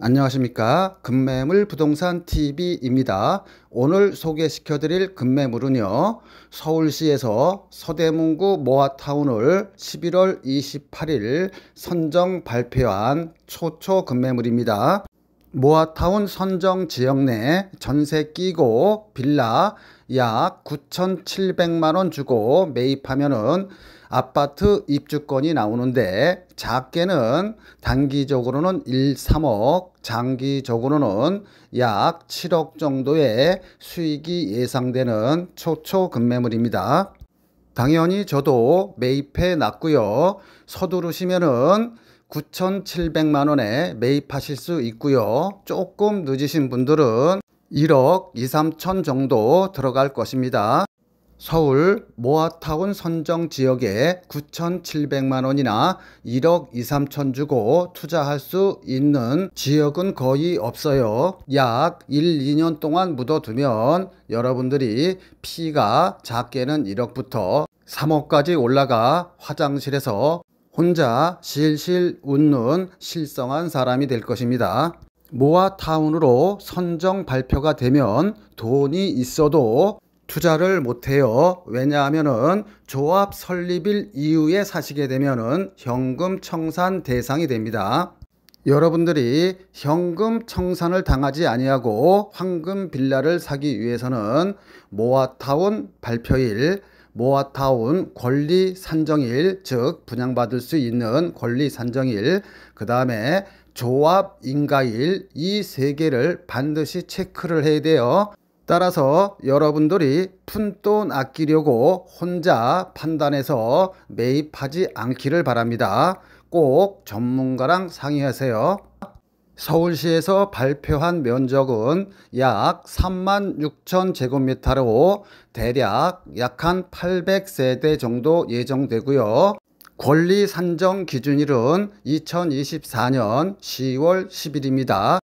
안녕하십니까. 금매물 부동산 TV입니다. 오늘 소개시켜 드릴 금매물은요, 서울시에서 서대문구 모아타운을 11월 28일 선정 발표한 초초 금매물입니다. 모아타운 선정 지역 내 전세 끼고 빌라 약 9,700만원 주고 매입하면은 아파트 입주권이 나오는데, 작게는 단기적으로는 1, 3억, 장기적으로는 약 7억 정도의 수익이 예상되는 초초 금매물입니다. 당연히 저도 매입해 놨고요. 서두르시면은 9,700만원에 매입하실 수 있고요. 조금 늦으신 분들은 1억 2, 3천 정도 들어갈 것입니다. 서울 모아타운 선정 지역에 9,700만원이나 1억 2, 3천 주고 투자할 수 있는 지역은 거의 없어요. 약 1, 2년 동안 묻어두면 여러분들이 피가 작게는 1억부터 3억까지 올라가 화장실에서 혼자 실실 웃는 실성한 사람이 될 것입니다. 모아타운으로 선정 발표가 되면 돈이 있어도 투자를 못해요. 왜냐하면은 조합 설립일 이후에 사시게 되면은 현금 청산 대상이 됩니다. 여러분들이 현금 청산을 당하지 아니하고 황금 빌라를 사기 위해서는 모아타운 발표일, 모아타운 권리 산정일, 즉 분양받을 수 있는 권리 산정일, 그 다음에 조합 인가일, 이 세 개를 반드시 체크를 해야 돼요. 따라서 여러분들이 푼돈 아끼려고 혼자 판단해서 매입하지 않기를 바랍니다. 꼭 전문가랑 상의하세요. 서울시에서 발표한 면적은 약 36,000제곱미터로 대략 약 한 800세대 정도 예정되고요. 권리 산정 기준일은 2024년 10월 10일입니다.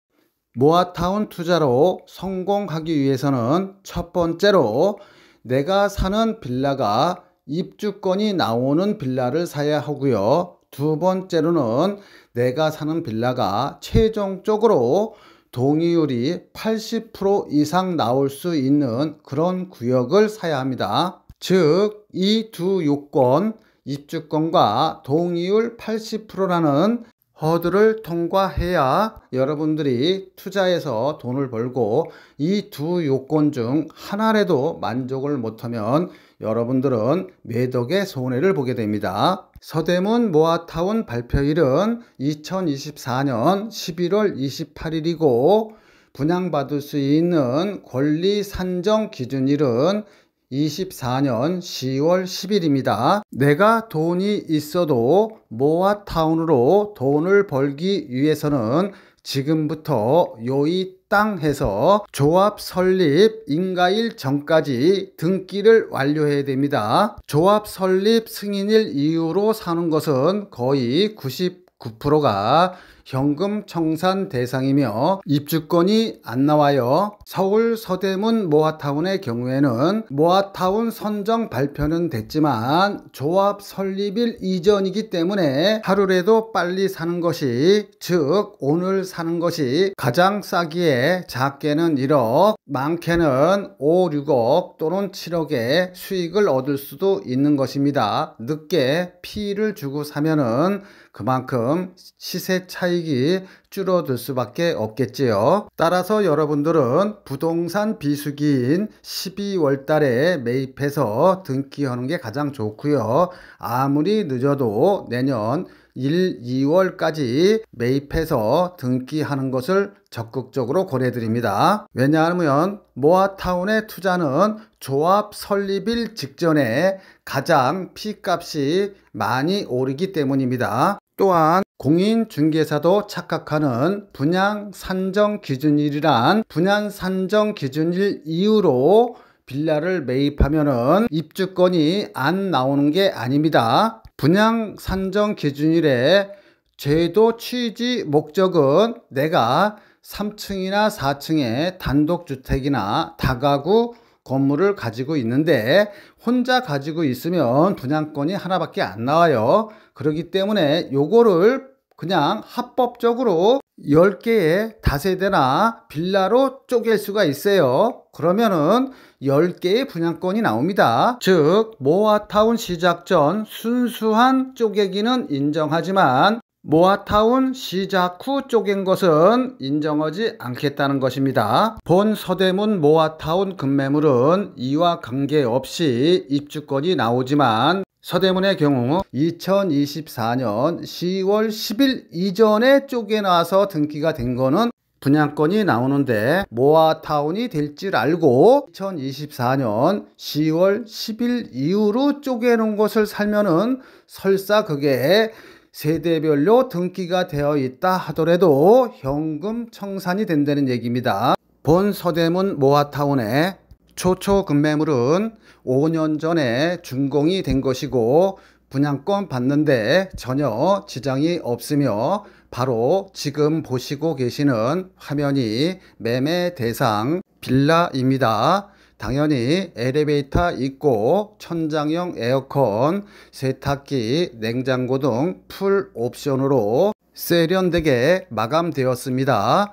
모아타운 투자로 성공하기 위해서는 첫 번째로 내가 사는 빌라가 입주권이 나오는 빌라를 사야 하고요. 두 번째로는 내가 사는 빌라가 최종적으로 동의율이 80% 이상 나올 수 있는 그런 구역을 사야 합니다. 즉, 이 두 요건, 입주권과 동의율 80%라는 허들을 통과해야 여러분들이 투자해서 돈을 벌고, 이 두 요건 중 하나라도 만족을 못하면 여러분들은 매덕의 손해를 보게 됩니다. 서대문 모아타운 발표일은 2024년 11월 28일이고 분양받을 수 있는 권리 산정 기준일은 24년 10월 10일입니다. 내가 돈이 있어도 모아타운으로 돈을 벌기 위해서는 지금부터 요이 땅 해서 조합 설립 인가일 전까지 등기를 완료해야 됩니다. 조합 설립 승인일 이후로 사는 것은 거의 99%가 현금 청산 대상이며 입주권이 안 나와요. 서울 서대문 모아타운의 경우에는 모아타운 선정 발표는 됐지만 조합 설립일 이전이기 때문에 하루라도 빨리 사는 것이, 즉 오늘 사는 것이 가장 싸기에 작게는 1억, 많게는 5, 6억 또는 7억의 수익을 얻을 수도 있는 것입니다. 늦게 피를 주고 사면은 그만큼 시세 차익이 줄어들 수밖에 없겠지요. 따라서 여러분들은 부동산 비수기인 12월 달에 매입해서 등기하는 게 가장 좋고요. 아무리 늦어도 내년 1, 2월까지 매입해서 등기하는 것을 적극적으로 권해드립니다. 왜냐하면 모아타운의 투자는 조합 설립일 직전에 가장 피값이 많이 오르기 때문입니다. 또한 공인중개사도 착각하는 분양 산정 기준일이란 분양 산정 기준일 이후로 빌라를 매입하면은 입주권이 안 나오는 게 아닙니다. 분양 산정 기준일에 제도 취지 목적은 내가 3층이나 4층의 단독주택이나 다가구 건물을 가지고 있는데 혼자 가지고 있으면 분양권이 하나밖에 안 나와요. 그렇기 때문에 요거를 그냥 합법적으로 10개의 다세대나 빌라로 쪼갤 수가 있어요. 그러면은 10개의 분양권이 나옵니다. 즉 모아타운 시작 전 순수한 쪼개기는 인정하지만 모아타운 시작 후 쪼갠 것은 인정하지 않겠다는 것입니다. 본 서대문 모아타운 급매물은 이와 관계없이 입주권이 나오지만 서대문의 경우 2024년 10월 10일 이전에 쪼개놔서 등기가 된 거는 분양권이 나오는데 모아타운이 될 줄 알고 2024년 10월 10일 이후로 쪼개놓은 것을 살면은 설사 그게 세대별로 등기가 되어 있다 하더라도 현금 청산이 된다는 얘기입니다. 본 서대문 모아타운의 초초 급매물은 5년 전에 준공이 된 것이고 분양권 받는데 전혀 지장이 없으며 바로 지금 보시고 계시는 화면이 매매 대상 빌라입니다. 당연히 엘리베이터 있고 천장형 에어컨, 세탁기, 냉장고 등 풀 옵션으로 세련되게 마감되었습니다.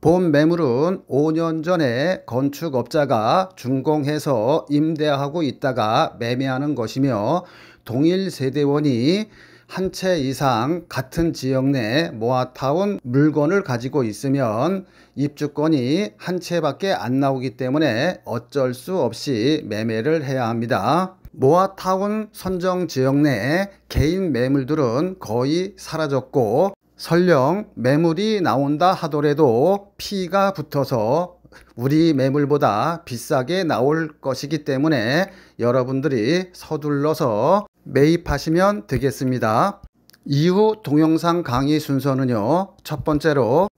본 매물은 5년 전에 건축업자가 준공해서 임대하고 있다가 매매하는 것이며 동일 세대원이 한 채 이상 같은 지역 내 모아타운 물건을 가지고 있으면 입주권이 한 채밖에 안 나오기 때문에 어쩔 수 없이 매매를 해야 합니다. 모아타운 선정 지역 내 개인 매물들은 거의 사라졌고 설령 매물이 나온다 하더라도 피가 붙어서 우리 매물보다 비싸게 나올 것이기 때문에 여러분들이 서둘러서 매입하시면 되겠습니다. 이후 동영상 강의 순서는요, 첫 번째로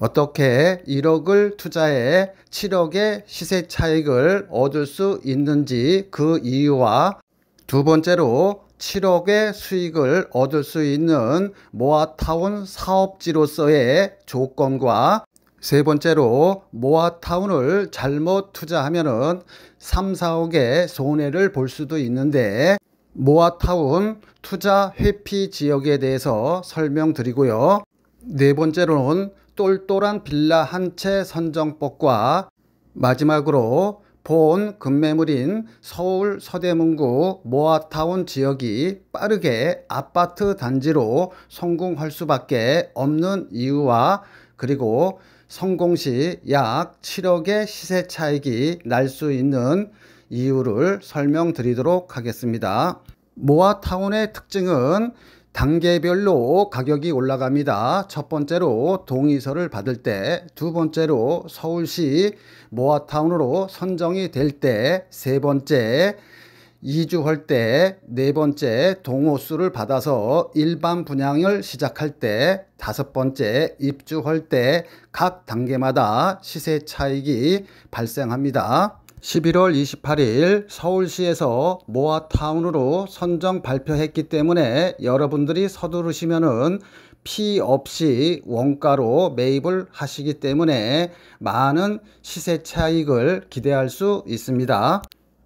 어떻게 1억을 투자해 7억의 시세 차익을 얻을 수 있는지 그 이유와 두 번째로 7억의 수익을 얻을 수 있는 모아타운 사업지로서의 조건과 세 번째로 모아타운을 잘못 투자하면은 3, 4억의 손해를 볼 수도 있는데 모아타운 투자 회피 지역에 대해서 설명드리고요. 네 번째로는 똘똘한 빌라 한 채 선정법과 마지막으로 본 급매물인 서울 서대문구 모아타운 지역이 빠르게 아파트 단지로 성공할 수밖에 없는 이유와 그리고 성공 시 약 7억의 시세 차익이 날 수 있는 이유를 설명드리도록 하겠습니다. 모아타운의 특징은 단계별로 가격이 올라갑니다. 첫 번째로 동의서를 받을 때, 두 번째로 서울시 모아타운으로 선정이 될 때, 세 번째 이주할 때, 네 번째 동호수를 받아서 일반 분양을 시작할 때, 다섯 번째 입주할 때 각 단계마다 시세 차익이 발생합니다. 11월 28일 서울시에서 모아타운으로 선정 발표했기 때문에 여러분들이 서두르시면은 피 없이 원가로 매입을 하시기 때문에 많은 시세 차익을 기대할 수 있습니다.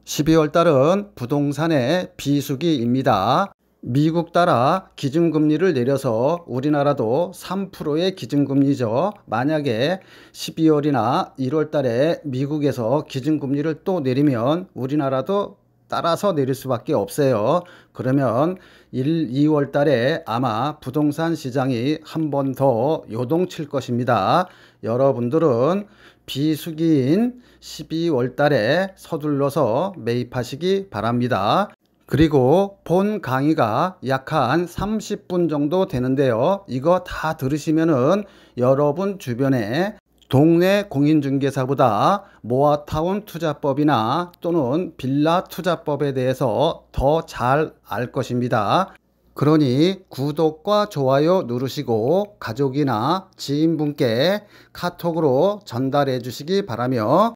12월 달은 부동산의 비수기입니다. 미국 따라 기준금리를 내려서 우리나라도 3%의 기준금리죠. 만약에 12월이나 1월 달에 미국에서 기준금리를 또 내리면 우리나라도 따라서 내릴 수밖에 없어요. 그러면 1, 2월 달에 아마 부동산 시장이 한 번 더 요동칠 것입니다. 여러분들은 비수기인 12월 달에 서둘러서 매입하시기 바랍니다. 그리고 본 강의가 약 한 30분 정도 되는데요. 이거 다 들으시면은 여러분 주변에 동네 공인중개사보다 모아타운 투자법이나 또는 빌라 투자법에 대해서 더 잘 알 것입니다. 그러니 구독과 좋아요 누르시고 가족이나 지인분께 카톡으로 전달해 주시기 바라며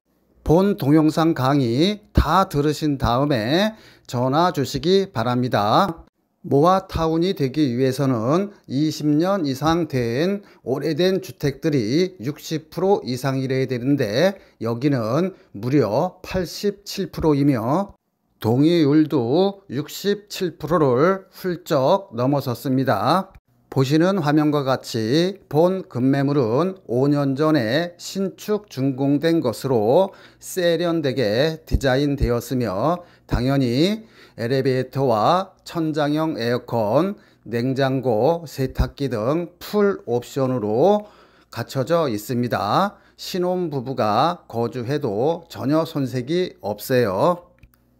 본 동영상 강의 다 들으신 다음에 전화 주시기 바랍니다. 모아타운이 되기 위해서는 20년 이상 된 오래된 주택들이 60% 이상이래야 되는데 여기는 무려 87%이며 동의율도 67%를 훌쩍 넘어섰습니다. 보시는 화면과 같이 본 급매물은 5년 전에 신축 준공된 것으로 세련되게 디자인되었으며 당연히 엘리베이터와 천장형 에어컨, 냉장고, 세탁기 등 풀 옵션으로 갖춰져 있습니다. 신혼부부가 거주해도 전혀 손색이 없어요.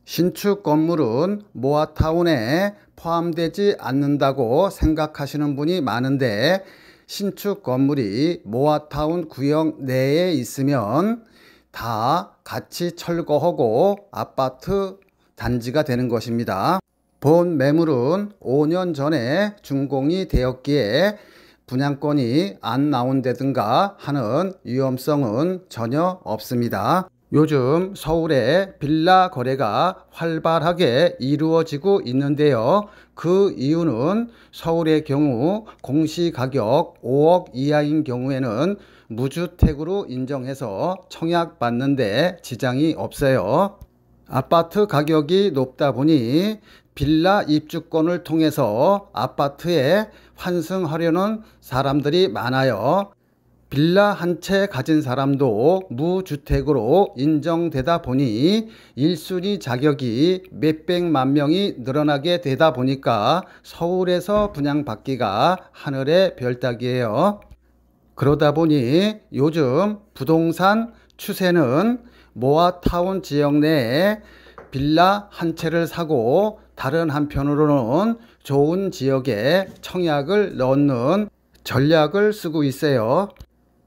신축 건물은 모아타운에 포함되지 않는다고 생각하시는 분이 많은데 신축 건물이 모아타운 구역 내에 있으면 다 같이 철거하고 아파트 단지가 되는 것입니다. 본 매물은 5년 전에 준공이 되었기에 분양권이 안 나온다든가 하는 위험성은 전혀 없습니다. 요즘 서울에 빌라 거래가 활발하게 이루어지고 있는데요. 그 이유는 서울의 경우 공시가격 5억 이하인 경우에는 무주택으로 인정해서 청약받는데 지장이 없어요. 아파트 가격이 높다 보니 빌라 입주권을 통해서 아파트에 환승하려는 사람들이 많아요. 빌라 한 채 가진 사람도 무주택으로 인정되다 보니 1순위 자격이 몇백만 명이 늘어나게 되다 보니까 서울에서 분양받기가 하늘의 별 따기예요. 그러다 보니 요즘 부동산 추세는 모아타운 지역 내에 빌라 한 채를 사고 다른 한편으로는 좋은 지역에 청약을 넣는 전략을 쓰고 있어요.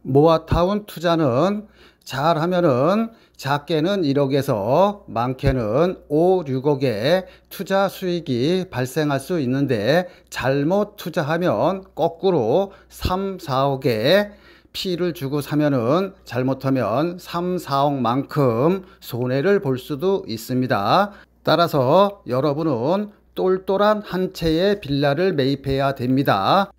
모아타운 투자는 잘하면은 작게는 1억에서 많게는 5, 6억의 투자 수익이 발생할 수 있는데 잘못 투자하면 거꾸로 3, 4억의 피를 주고 사면은 잘못하면 3, 4억만큼 손해를 볼 수도 있습니다. 따라서 여러분은 똘똘한 한 채의 빌라를 매입해야 됩니다.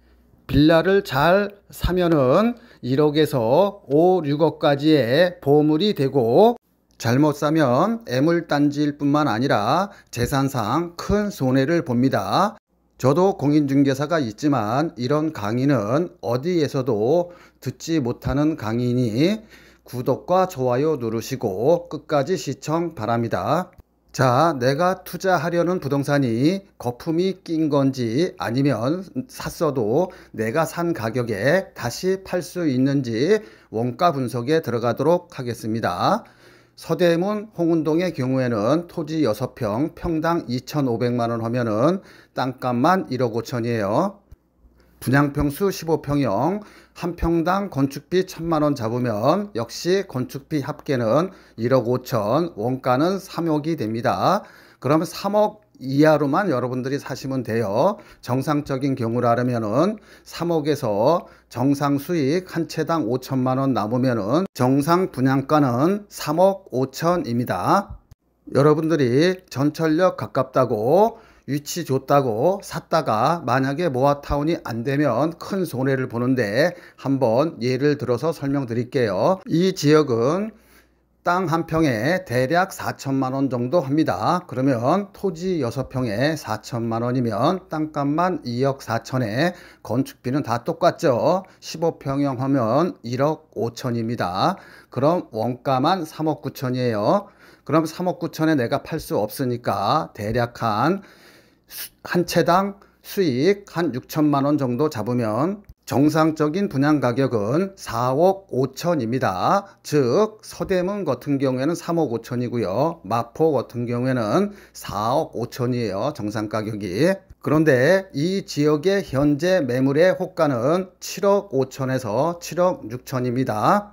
빌라를 잘 사면은 1억에서 5, 6억까지의 보물이 되고 잘못 사면 애물단지일 뿐만 아니라 재산상 큰 손해를 봅니다. 저도 공인중개사가 있지만 이런 강의는 어디에서도 듣지 못하는 강의니 구독과 좋아요 누르시고 끝까지 시청 바랍니다. 자, 내가 투자하려는 부동산이 거품이 낀 건지 아니면 샀어도 내가 산 가격에 다시 팔 수 있는지 원가 분석에 들어가도록 하겠습니다. 서대문 홍은동의 경우에는 토지 6평 평당 2,500만원 하면은 땅값만 1억 5천이에요. 분양평수 15평형 한 평당 건축비 1,000만원 잡으면 역시 건축비 합계는 1억 5천, 원가는 3억이 됩니다. 그러면 3억 이하로만 여러분들이 사시면 돼요. 정상적인 경우라면은 3억에서 정상 수익 한 채당 5천만원 남으면은 정상 분양가는 3억 5천입니다. 여러분들이 전철역 가깝다고 위치 좋다고 샀다가 만약에 모아타운이 안 되면 큰 손해를 보는데 한번 예를 들어서 설명드릴게요. 이 지역은 땅 한 평에 대략 4천만원 정도 합니다. 그러면 토지 6평에 4천만원이면 땅값만 2억 4천에 건축비는 다 똑같죠. 15평형 하면 1억 5천입니다. 그럼 원가만 3억 9천이에요. 그럼 3억 9천에 내가 팔 수 없으니까 대략 한 채당 수익 한 6천만원 정도 잡으면 정상적인 분양 가격은 4억 5천입니다. 즉 서대문 같은 경우에는 3억 5천이고요. 마포 같은 경우에는 4억 5천이에요. 정상 가격이. 그런데 이 지역의 현재 매물의 호가는 7억 5천에서 7억 6천입니다.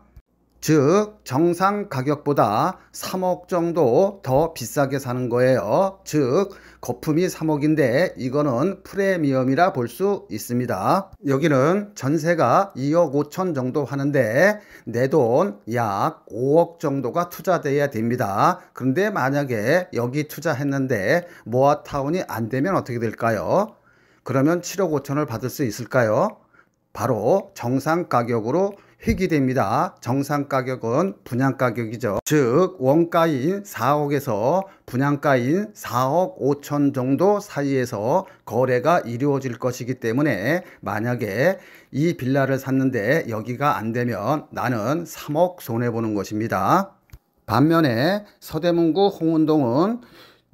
즉 정상 가격보다 3억 정도 더 비싸게 사는 거예요. 즉 거품이 3억인데 이거는 프리미엄이라 볼 수 있습니다. 여기는 전세가 2억 5천 정도 하는데 내 돈 약 5억 정도가 투자돼야 됩니다. 그런데 만약에 여기 투자했는데 모아타운이 안 되면 어떻게 될까요? 그러면 7억 5천을 받을 수 있을까요? 바로 정상 가격으로 회귀됩니다. 정상 가격은 분양 가격이죠. 즉 원가인 4억에서 분양가인 4억 5천 정도 사이에서 거래가 이루어질 것이기 때문에 만약에 이 빌라를 샀는데 여기가 안 되면 나는 3억 손해보는 것입니다. 반면에 서대문구 홍은동은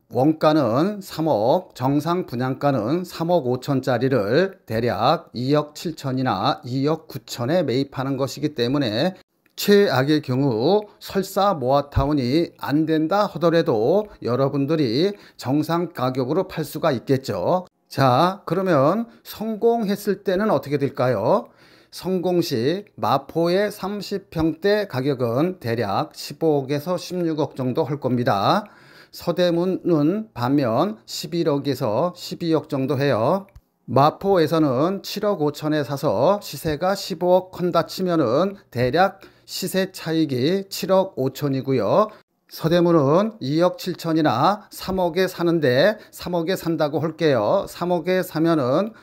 원가는 3억, 정상 분양가는 3억 5천짜리를 대략 2억 7천이나 2억 9천에 매입하는 것이기 때문에 최악의 경우 설사 모아타운이 안 된다 하더라도 여러분들이 정상 가격으로 팔 수가 있겠죠. 자, 그러면 성공했을 때는 어떻게 될까요? 성공 시 마포의 30평대 가격은 대략 15억에서 16억 정도 할 겁니다. 서대문은 반면 11억에서 12억 정도 해요. 마포에서는 7억 5천에 사서 시세가 15억 한다 치면은 대략 시세 차익이 7억 5천이고요. 서대문은 2억 7천이나 3억에 사는데 3억에 산다고 할게요. 3억에 사면은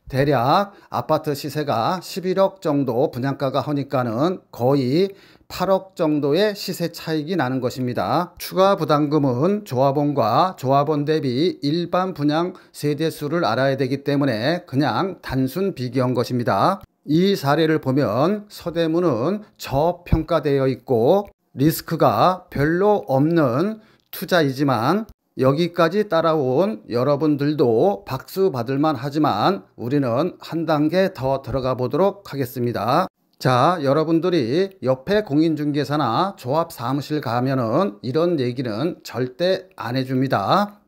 대략 아파트 시세가 11억 정도 분양가가 하니까는 거의 8억 정도의 시세 차익이 나는 것입니다. 추가 부담금은 조합원과 조합원 대비 일반 분양 세대수를 알아야 되기 때문에 그냥 단순 비교한 것입니다. 이 사례를 보면 서대문은 저평가되어 있고 리스크가 별로 없는 투자이지만 여기까지 따라온 여러분들도 박수 받을만 하지만 우리는 한 단계 더 들어가 보도록 하겠습니다. 자, 여러분들이 옆에 공인중개사나 조합 사무실 가면은 이런 얘기는 절대 안 해줍니다.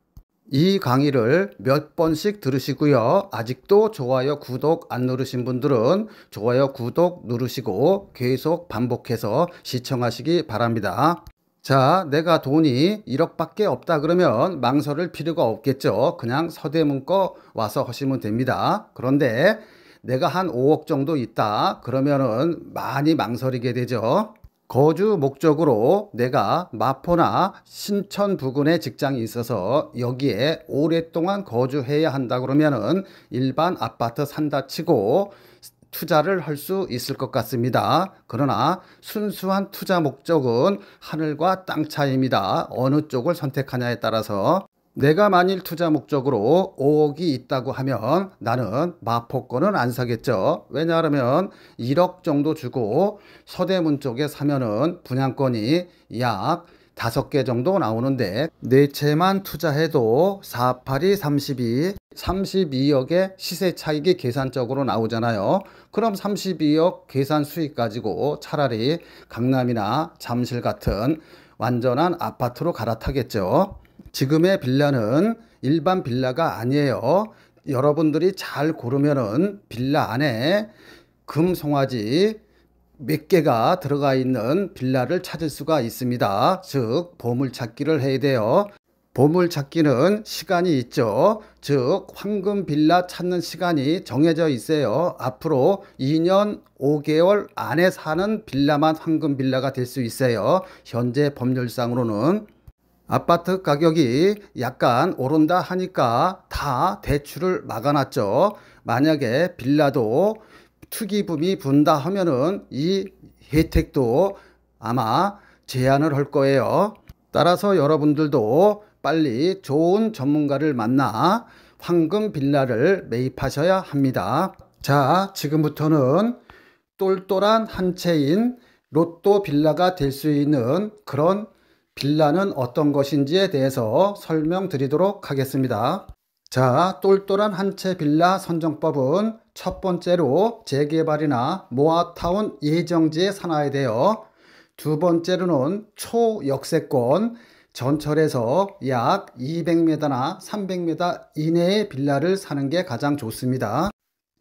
이 강의를 몇 번씩 들으시고요. 아직도 좋아요, 구독 안 누르신 분들은 좋아요, 구독 누르시고 계속 반복해서 시청하시기 바랍니다. 자, 내가 돈이 1억밖에 없다 그러면 망설일 필요가 없겠죠. 그냥 서대문 거 와서 하시면 됩니다. 그런데 내가 한 5억 정도 있다 그러면은 많이 망설이게 되죠. 거주 목적으로 내가 마포나 신천 부근에 직장이 있어서 여기에 오랫동안 거주해야 한다 그러면은 일반 아파트 산다 치고 투자를 할 수 있을 것 같습니다. 그러나 순수한 투자 목적은 하늘과 땅 차이입니다. 어느 쪽을 선택하냐에 따라서 내가 만일 투자 목적으로 5억이 있다고 하면 나는 마포권은 안 사겠죠. 왜냐하면 1억 정도 주고 서대문 쪽에 사면은 분양권이 약 5개 정도 나오는데 네 채만 투자해도 482 32 32억의 시세 차익이 계산적으로 나오잖아요. 그럼 32억 계산 수익 가지고 차라리 강남이나 잠실 같은 완전한 아파트로 갈아타겠죠. 지금의 빌라는 일반 빌라가 아니에요. 여러분들이 잘 고르면은 빌라 안에 금송아지 몇 개가 들어가 있는 빌라를 찾을 수가 있습니다. 즉 보물찾기를 해야 돼요. 보물찾기는 시간이 있죠. 즉 황금 빌라 찾는 시간이 정해져 있어요. 앞으로 2년 5개월 안에 사는 빌라만 황금 빌라가 될 수 있어요. 현재 법률상으로는 아파트 가격이 약간 오른다 하니까 다 대출을 막아놨죠. 만약에 빌라도 투기붐이 분다 하면은 이 혜택도 아마 제한을 할 거예요. 따라서 여러분들도 빨리 좋은 전문가를 만나 황금 빌라를 매입하셔야 합니다. 자, 지금부터는 똘똘한 한 채인 로또 빌라가 될 수 있는 그런 빌라는 어떤 것인지에 대해서 설명드리도록 하겠습니다. 자, 똘똘한 한 채 빌라 선정법은 첫 번째로 재개발이나 모아타운 예정지에 사놔야 돼요. 두 번째로는 초역세권, 전철에서 약 200m나 300m 이내의 빌라를 사는 게 가장 좋습니다.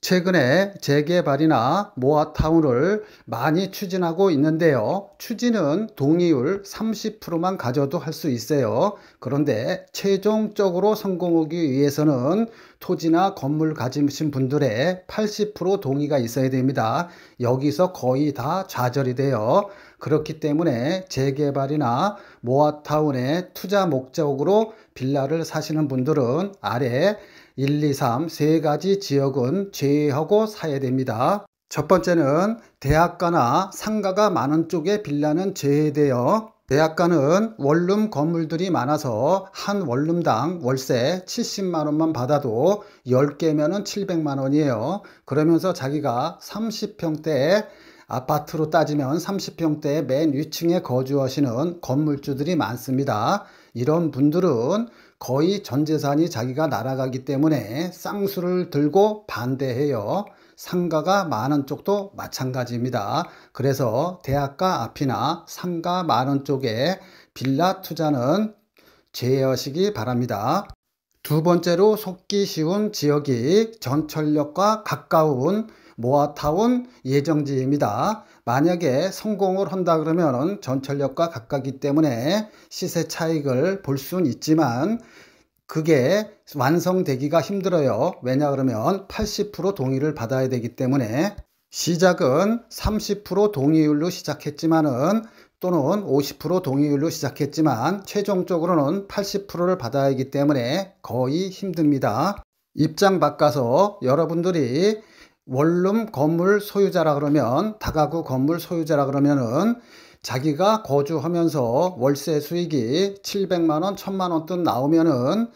최근에 재개발이나 모아타운을 많이 추진하고 있는데요. 추진은 동의율 30%만 가져도 할 수 있어요. 그런데 최종적으로 성공하기 위해서는 토지나 건물 가지신 분들의 80% 동의가 있어야 됩니다. 여기서 거의 다 좌절이 돼요. 그렇기 때문에 재개발이나 모아타운의 투자 목적으로 빌라를 사시는 분들은 아래 1, 2, 3 세 가지 지역은 제외하고 사야 됩니다. 첫 번째는 대학가나 상가가 많은 쪽에 빌라는 제외돼요. 대학가는 원룸 건물들이 많아서 한 원룸당 월세 70만 원만 받아도 10개면은 700만 원이에요. 그러면서 자기가 30평대 아파트로 따지면 30평대 맨 위층에 거주하시는 건물주들이 많습니다. 이런 분들은 거의 전 재산이 자기가 날아가기 때문에 쌍수를 들고 반대해요. 상가가 많은 쪽도 마찬가지입니다. 그래서 대학가 앞이나 상가 많은 쪽에 빌라 투자는 제외하시기 바랍니다. 두 번째로 속기 쉬운 지역이 전철역과 가까운 모아타운 예정지입니다. 만약에 성공을 한다 그러면 전철역과 가깝기 때문에 시세 차익을 볼 수는 있지만 그게 완성되기가 힘들어요. 왜냐 그러면 80% 동의를 받아야 되기 때문에 시작은 30% 동의율로 시작했지만은 또는 50% 동의율로 시작했지만 최종적으로는 80%를 받아야 하기 때문에 거의 힘듭니다. 입장 바꿔서 여러분들이 원룸 건물 소유자라 그러면 다가구 건물 소유자라 그러면은 자기가 거주하면서 월세 수익이 700만 원, 1000만 원 돈 나오면은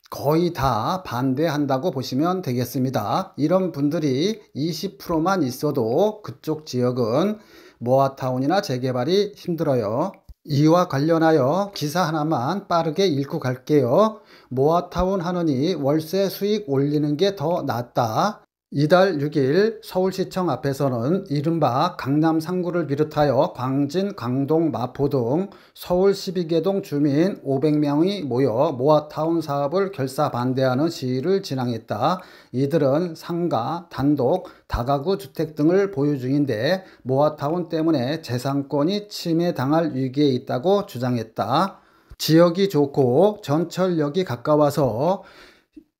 거의 다 반대한다고 보시면 되겠습니다. 이런 분들이 20%만 있어도 그쪽 지역은 모아타운이나 재개발이 힘들어요. 이와 관련하여 기사 하나만 빠르게 읽고 갈게요. 모아타운 하느니 월세 수익 올리는 게 더 낫다. 이달 6일 서울시청 앞에서는 이른바 강남 3구를 비롯하여 광진, 강동, 마포 등 서울 12개 동 주민 500명이 모여 모아타운 사업을 결사 반대하는 시위를 진행했다. 이들은 상가, 단독, 다가구 주택 등을 보유 중인데 모아타운 때문에 재산권이 침해당할 위기에 있다고 주장했다. 지역이 좋고 전철역이 가까워서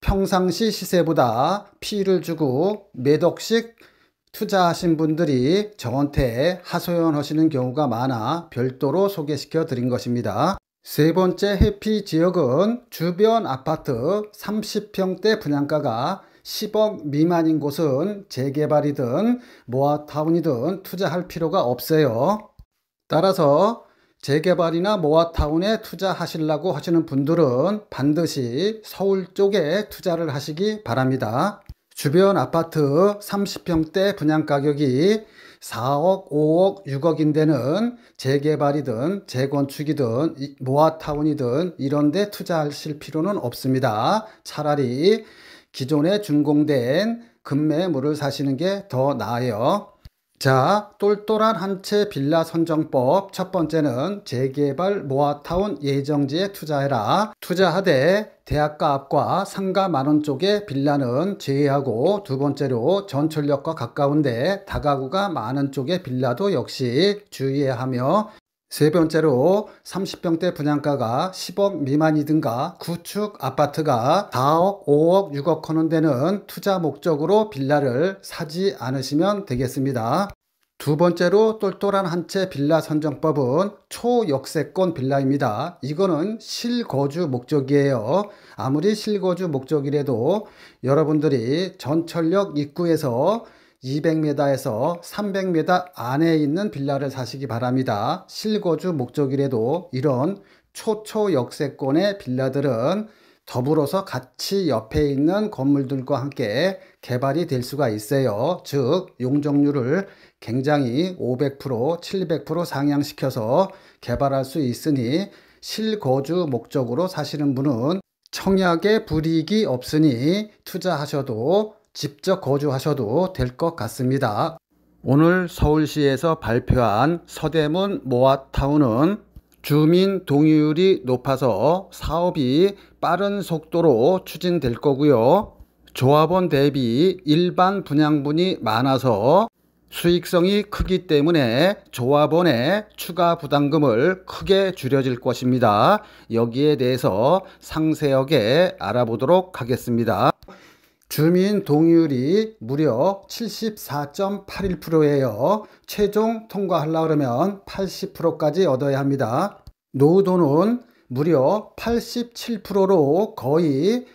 평상시 시세보다 피를 주고 몇 억씩 투자하신 분들이 저한테 하소연하시는 경우가 많아 별도로 소개시켜 드린 것입니다. 세 번째 해피 지역은 주변 아파트 30평대 분양가가 10억 미만인 곳은 재개발이든 모아타운이든 투자할 필요가 없어요. 따라서 재개발이나 모아타운에 투자하시려고 하시는 분들은 반드시 서울 쪽에 투자를 하시기 바랍니다. 주변 아파트 30평대 분양가격이 4억, 5억, 6억인 데는 재개발이든 재건축이든 모아타운이든 이런 데 투자하실 필요는 없습니다. 차라리 기존에 준공된 급매물을 사시는 게 더 나아요. 자, 똘똘한 한 채 빌라 선정법. 첫 번째는 재개발 모아타운 예정지에 투자해라. 투자하되 대학가 앞과 상가 많은 쪽에 빌라는 제외하고, 두 번째로 전철역과 가까운데 다가구가 많은 쪽에 빌라도 역시 주의해야 하며, 세 번째로 30평대 분양가가 10억 미만이든가 구축 아파트가 4억, 5억, 6억 하는 데는 투자 목적으로 빌라를 사지 않으시면 되겠습니다. 두 번째로 똘똘한 한 채 빌라 선정법은 초역세권 빌라입니다. 이거는 실거주 목적이에요. 아무리 실거주 목적이라도 여러분들이 전철역 입구에서 200m에서 300m 안에 있는 빌라를 사시기 바랍니다. 실거주 목적이라도 이런 초역세권의 빌라들은 더불어서 같이 옆에 있는 건물들과 함께 개발이 될 수가 있어요. 즉 용적률을 굉장히 500%, 700% 상향시켜서 개발할 수 있으니 실거주 목적으로 사시는 분은 청약에 불이익이 없으니 투자하셔도 직접 거주하셔도 될 것 같습니다. 오늘 서울시에서 발표한 서대문 모아타운은 주민 동의율이 높아서 사업이 빠른 속도로 추진될 거고요. 조합원 대비 일반 분양분이 많아서 수익성이 크기 때문에 조합원의 추가 부담금을 크게 줄여질 것입니다. 여기에 대해서 상세하게 알아보도록 하겠습니다. 주민 동의율이 무려 74.81%예요. 최종 통과하려고 그러면 80%까지 얻어야 합니다. 노후도는 무려 87%로 거의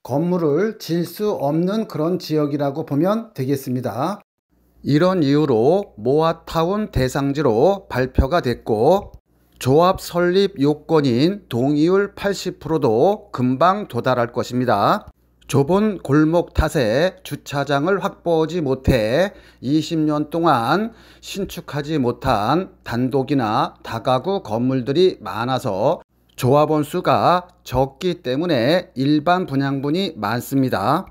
건물을 지을 수 없는 그런 지역이라고 보면 되겠습니다. 이런 이유로 모아타운 대상지로 발표가 됐고 조합 설립 요건인 동의율 80%도 금방 도달할 것입니다. 좁은 골목 탓에 주차장을 확보하지 못해 20년 동안 신축하지 못한 단독이나 다가구 건물들이 많아서 조합원 수가 적기 때문에 일반 분양분이 많습니다.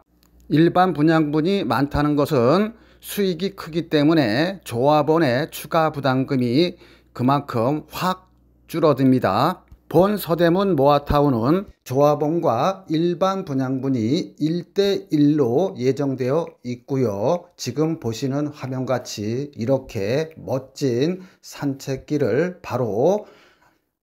일반 분양분이 많다는 것은 수익이 크기 때문에 조합원의 추가 부담금이 그만큼 확 줄어듭니다. 본 서대문 모아타운은 조합원과 일반 분양분이 1대1로 예정되어 있고요. 지금 보시는 화면같이 이렇게 멋진 산책길을 바로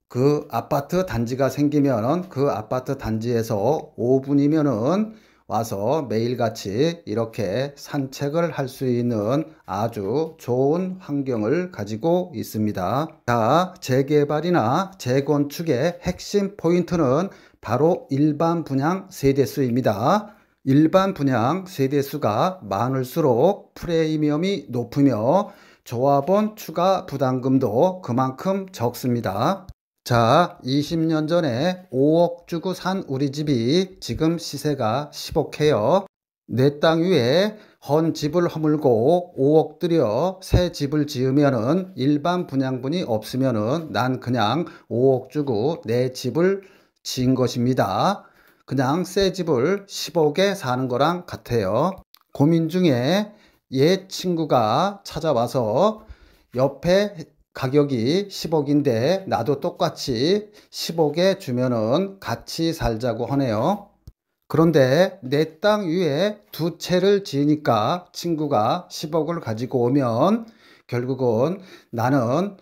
그 아파트 단지가 생기면 그 아파트 단지에서 5분이면은 와서 매일같이 이렇게 산책을 할 수 있는 아주 좋은 환경을 가지고 있습니다. 자, 재개발이나 재건축의 핵심 포인트는 바로 일반 분양 세대수입니다. 일반 분양 세대수가 많을수록 프리미엄이 높으며 조합원 추가 부담금도 그만큼 적습니다. 자, 20년 전에 5억 주고 산 우리 집이 지금 시세가 10억해요. 내 땅 위에 헌 집을 허물고 5억 들여 새 집을 지으면은 일반 분양분이 없으면은 난 그냥 5억 주고 내 집을 지은 것입니다. 그냥 새 집을 10억에 사는 거랑 같아요. 고민 중에 옛 친구가 찾아와서 옆에 가격이 10억인데 나도 똑같이 10억에 주면은 같이 살자고 하네요. 그런데 내 땅 위에 두 채를 지으니까 친구가 10억을 가지고 오면 결국은 나는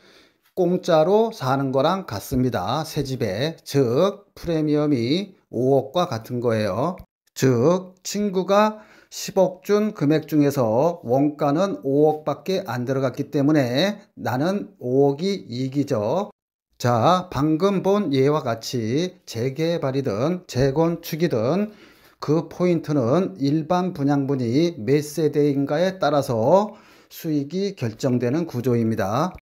공짜로 사는 거랑 같습니다. 새 집에. 즉 프리미엄이 5억과 같은 거예요. 즉 친구가 10억 준 금액 중에서 원가는 5억밖에 안 들어갔기 때문에 나는 5억이 이익이죠. 자, 방금 본 예와 같이 재개발이든 재건축이든 그 포인트는 일반 분양분이 몇 세대인가에 따라서 수익이 결정되는 구조입니다.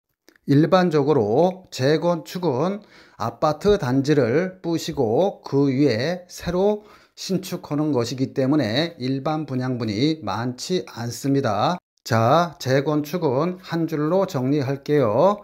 일반적으로 재건축은 아파트 단지를 부시고 그 위에 새로 신축하는 것이기 때문에 일반 분양분이 많지 않습니다. 자, 재건축은 한 줄로 정리할게요.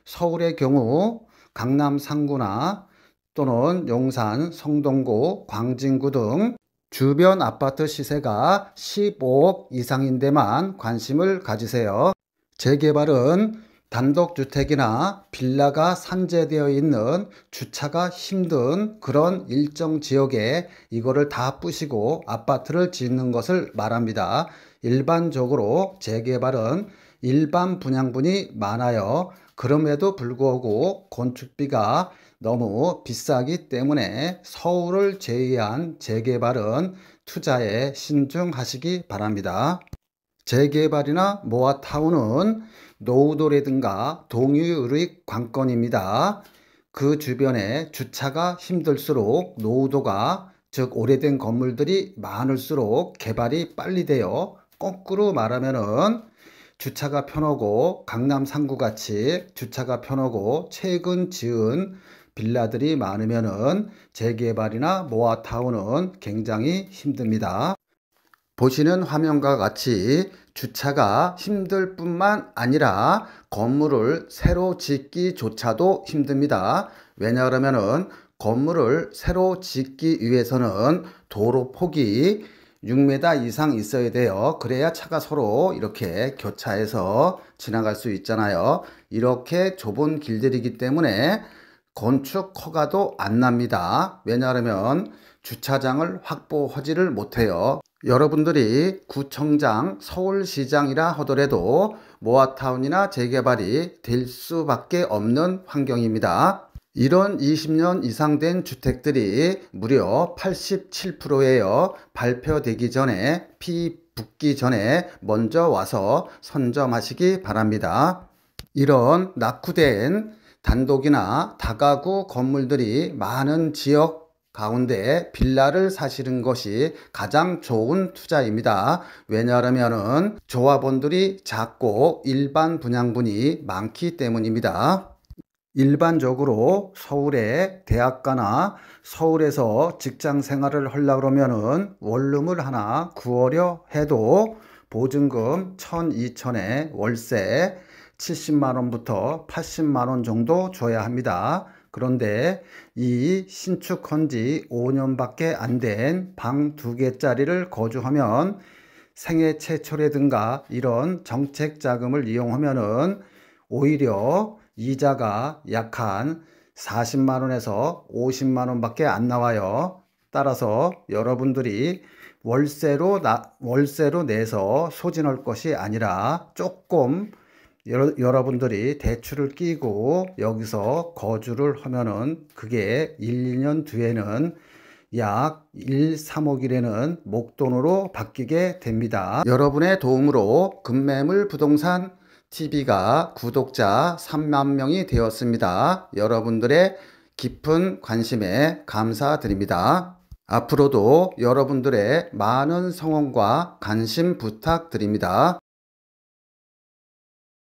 서울의 경우 강남 상구나 또는 용산, 성동구, 광진구 등 주변 아파트 시세가 15억 이상인 데만 관심을 가지세요. 재개발은 단독주택이나 빌라가 산재되어 있는 주차가 힘든 그런 일정 지역에 이거를 다 부시고 아파트를 짓는 것을 말합니다. 일반적으로 재개발은 일반 분양분이 많아요. 그럼에도 불구하고 건축비가 너무 비싸기 때문에 서울을 제외한 재개발은 투자에 신중하시기 바랍니다. 재개발이나 모아타운은 노후도라든가 동유의 관건입니다. 그 주변에 주차가 힘들수록 노후도가 즉 오래된 건물들이 많을수록 개발이 빨리 돼요. 거꾸로 말하면은 주차가 편하고 강남 상구같이 주차가 편하고 최근 지은 빌라들이 많으면은 재개발이나 모아타운은 굉장히 힘듭니다. 보시는 화면과 같이 주차가 힘들 뿐만 아니라 건물을 새로 짓기조차도 힘듭니다. 왜냐하면은 건물을 새로 짓기 위해서는 도로 폭이 6m 이상 있어야 돼요. 그래야 차가 서로 이렇게 교차해서 지나갈 수 있잖아요. 이렇게 좁은 길들이기 때문에 건축 허가도 안 납니다. 왜냐하면 주차장을 확보하지를 못해요. 여러분들이 구청장, 서울시장이라 하더라도 모아타운이나 재개발이 될 수밖에 없는 환경입니다. 이런 20년 이상 된 주택들이 무려 87%예요. 발표되기 전에, 피 붙기 전에 먼저 와서 선점하시기 바랍니다. 이런 낙후된 단독이나 다가구 건물들이 많은 지역 가운데 빌라를 사시는 것이 가장 좋은 투자입니다. 왜냐하면 조합원들이 작고 일반 분양분이 많기 때문입니다. 일반적으로 서울의 대학가나 서울에서 직장 생활을 하려고 그러면은 원룸을 하나 구하려 해도 보증금 1,000, 2,000에 월세 70만원부터 80만원 정도 줘야 합니다. 그런데 이 신축한 지 5년밖에 안 된 방 2개짜리를 거주하면 생애 최초라든가 이런 정책 자금을 이용하면은 오히려 이자가 약 한 40만원에서 50만원 밖에 안 나와요. 따라서 여러분들이 월세로 내서 소진할 것이 아니라 조금 여러분들이 대출을 끼고 여기서 거주를 하면은 그게 1, 2년 뒤에는 약 1, 3억이라는 목돈으로 바뀌게 됩니다. 여러분의 도움으로 급매물 부동산 TV가 구독자 3만 명이 되었습니다. 여러분들의 깊은 관심에 감사드립니다. 앞으로도 여러분들의 많은 성원과 관심 부탁드립니다.